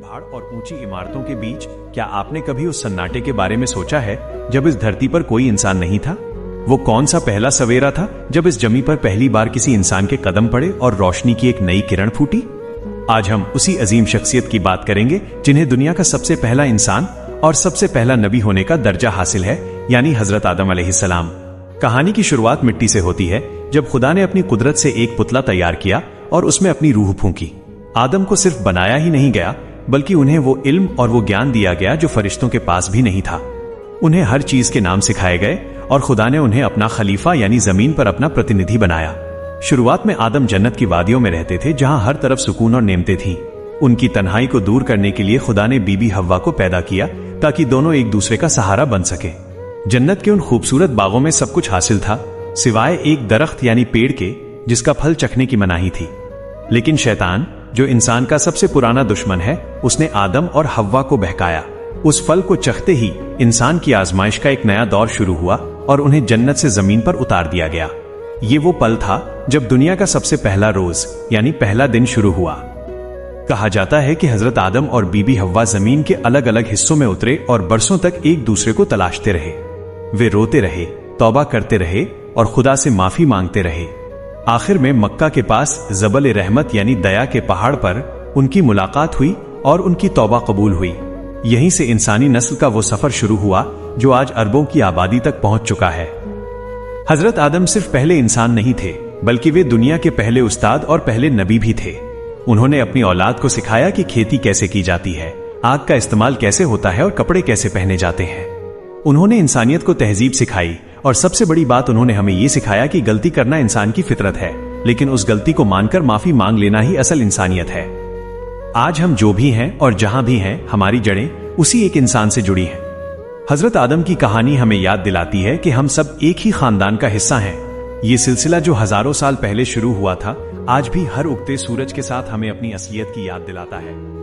भीड़भाड़ और ऊंची इमारतों के बीच क्या आपने कभी उस सन्नाटे के बारे में सोचा है जब इस धरती पर कोई इंसान नहीं था? वो कौन सा पहला सवेरा था जब इस जमी पर पहली बार किसी इंसान के कदम पड़े और रोशनी की एक नई किरण फूटी? आज हम उसी अजीम शख्सियत की बात करेंगे जिन्हें दुनिया का सबसे पहला इंसान और सबसे पहला नबी होने का दर्जा हासिल है, यानी हजरत आदम अलैहिस्सलाम। कहानी की शुरुआत मिट्टी से होती है, जब खुदा ने अपनी कुदरत से एक पुतला तैयार किया और उसमें अपनी रूह फूंकी। आदम को सिर्फ बनाया ही नहीं गया, बल्कि उन्हें वो इल्म और वो ज्ञान दिया गया जो फरिश्तों के पास भी नहीं था। उन्हें हर चीज के नाम सिखाए गए और खुदा ने उन्हें अपना खलीफा यानी जमीन पर अपना प्रतिनिधि बनाया। शुरुआत में आदम जन्नत की वादियों में रहते थे, जहां हर तरफ सुकून और नेमतें थीं। उनकी तन्हाई को दूर करने के लिए खुदा ने बीबी हव्वा को पैदा किया ताकि दोनों एक दूसरे का सहारा बन सके। जन्नत के उन खूबसूरत बागों में सब कुछ हासिल था, सिवाय एक दरख्त यानी पेड़ के जिसका फल चखने की मनाही थी। लेकिन शैतान, जो इंसान का सबसे पुराना दुश्मन है, उसने आदम और हव्वा को बहकाया। उस फल को चखते ही इंसान की आजमाइश का एक नया दौर शुरू हुआ और उन्हें जन्नत से जमीन पर उतार दिया गया। ये वो पल था जब दुनिया का सबसे पहला रोज यानी पहला दिन शुरू हुआ। कहा जाता है कि हजरत आदम और बीबी हव्वा जमीन के अलग अलग हिस्सों में उतरे और बरसों तक एक दूसरे को तलाशते रहे। वे रोते रहे, तौबा करते रहे और खुदा से माफी मांगते रहे। आखिर में मक्का के पास जबल रहमत यानी दया के पहाड़ पर उनकी मुलाकात हुई और उनकी तौबा कबूल हुई। यहीं से इंसानी नस्ल का वो सफर शुरू हुआ जो आज अरबों की आबादी तक पहुंच चुका है। हजरत आदम सिर्फ पहले इंसान नहीं थे, बल्कि वे दुनिया के पहले उस्ताद और पहले नबी भी थे। उन्होंने अपनी औलाद को सिखाया कि खेती कैसे की जाती है, आग का इस्तेमाल कैसे होता है और कपड़े कैसे पहने जाते हैं। उन्होंने इंसानियत को तहजीब सिखाई और सबसे बड़ी बात, उन्होंने हमें ये सिखाया कि गलती करना इंसान की फितरत है, लेकिन उस गलती को मानकर माफी मांग लेना ही असल इंसानियत है। आज हम जो भी हैं और जहां भी हैं, हमारी जड़ें उसी एक इंसान से जुड़ी हैं। हजरत आदम की कहानी हमें याद दिलाती है कि हम सब एक ही खानदान का हिस्सा हैं। ये सिलसिला जो हजारों साल पहले शुरू हुआ था, आज भी हर उगते सूरज के साथ हमें अपनी असलियत की याद दिलाता है।